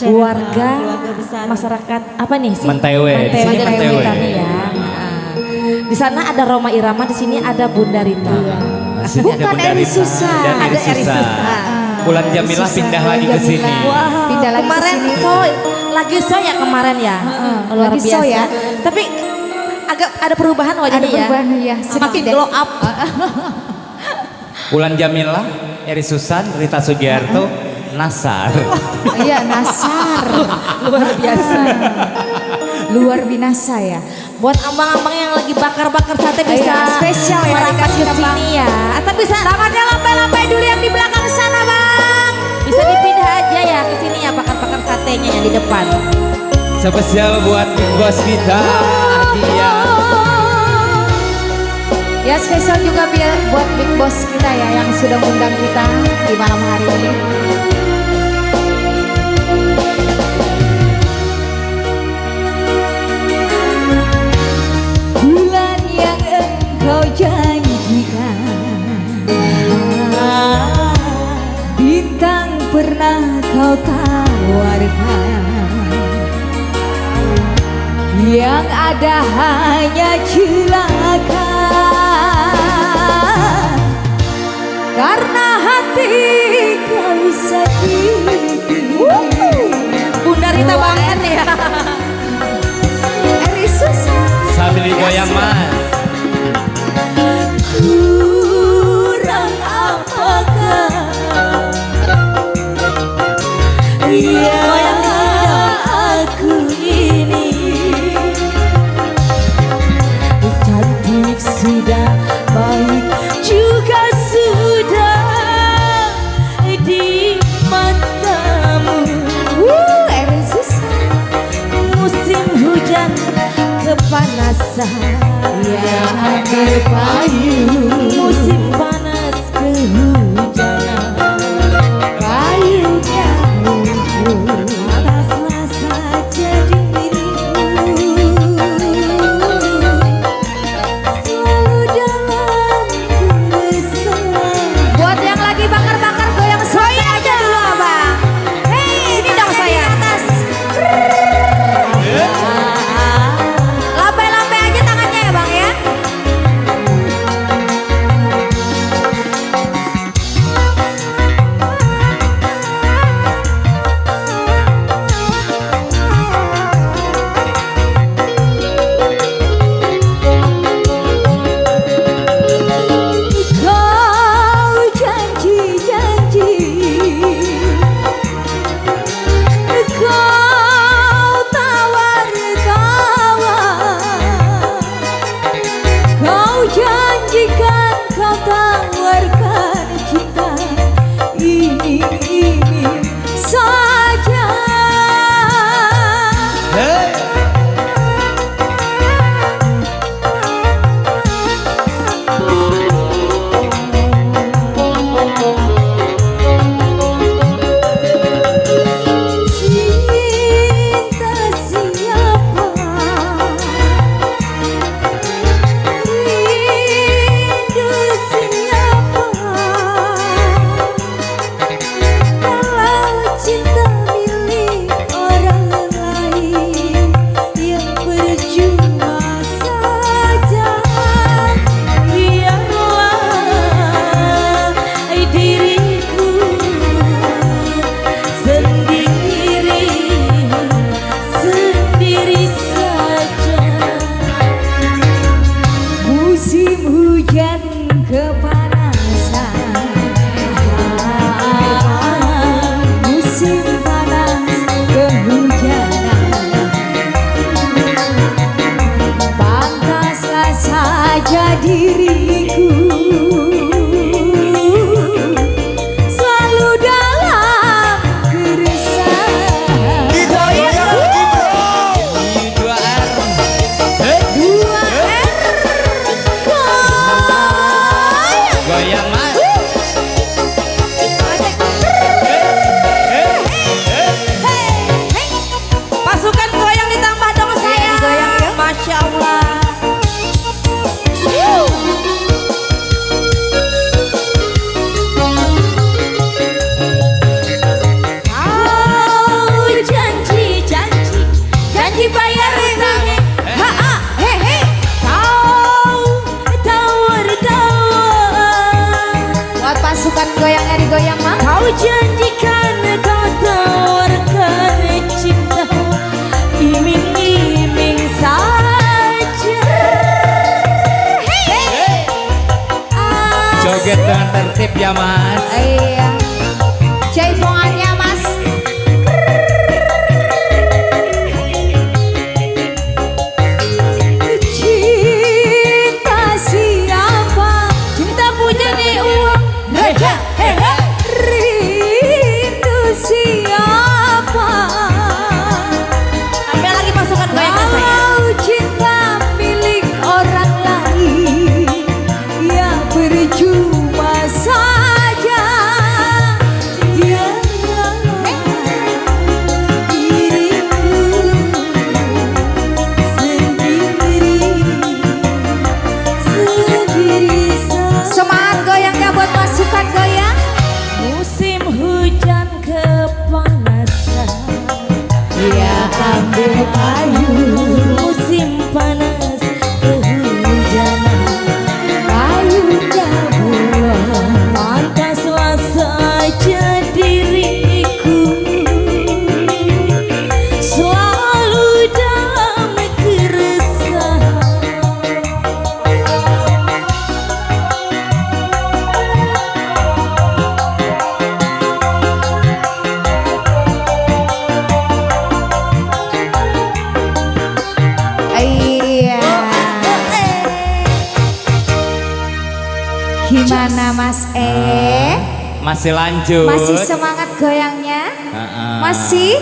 Warga masyarakat apa nih sih? Mentewe, di sini Mentewe. Ya. Di sana ada Roma Irama, di sini ada Bunda Rita. Bukan Eri Susah, ada Eri Susah. Bulan Jamilah pindah lagi ke sini. Wah, pindah lagi kemarin ke sini. lagi ya kemarin ya. Luar lagi biasa. ya. Tapi agak ada perubahan wajahnya Ada perubahan ya. Semakin glow up. Bulan Jamilah, Eri Susan, Rita Sugiarto, Nasar. Iya, Nasar. Luar biasa. Luar binasa ya. Buat abang-abang yang lagi bakar-bakar sate bisa Iya, spesial ya merapat ke dikasih sini ya. Atau bisa Tangannya lampai-lampai dulu yang di belakang sana, Bang. bisa dipindah aja ya ke sini ya bakar-bakar satenya yang di depan. Spesial buat Big Boss kita, dia. Ya spesial juga buat Big Boss kita ya yang sudah mengundang kita di malam hari ini. Bulan yang engkau janjikan, bintang pernah kau tawarkan, yang ada hanya celaka. Karena hati kau sakiti. Bunda Rita banget ya. Eri Susah. Sambil goyang mas. Kurang apakah yang aku ini, cantik sudah, baik juga sudah di matamu. Eri Susah. Musim hujan kepanasan Yang berpayung, musim panas kehujanan kayunya muncul. panaslah saja dirimu selalu dalam keresahan. Buat yang lagi bakar-bakar goyang saya aja dulu abang. Hei, ini dong saya. Atas. Lambai-lambai aja tangannya ya bang ya. dengan tertib ya Mas. Iya. Jaipongannya Mas. Cinta siapa? Cinta punya nih uang. Raja. Rindu siapa? Sampai lagi pasukan goyangnya saya. Kalau cinta milik orang lain, ya percuma saja. Biarlah diriku sendiri saja. Semangat goyang gak buat pasukan goyang? Musim hujan kepanasan, Ya ambil payung, musim panas kehujanan. payungnya bulan. Pantaslah saja diriku selalu dalam keresahan. Iya. Gimana Mas Masih lanjut. Masih semangat goyangnya? Heeh. Masih?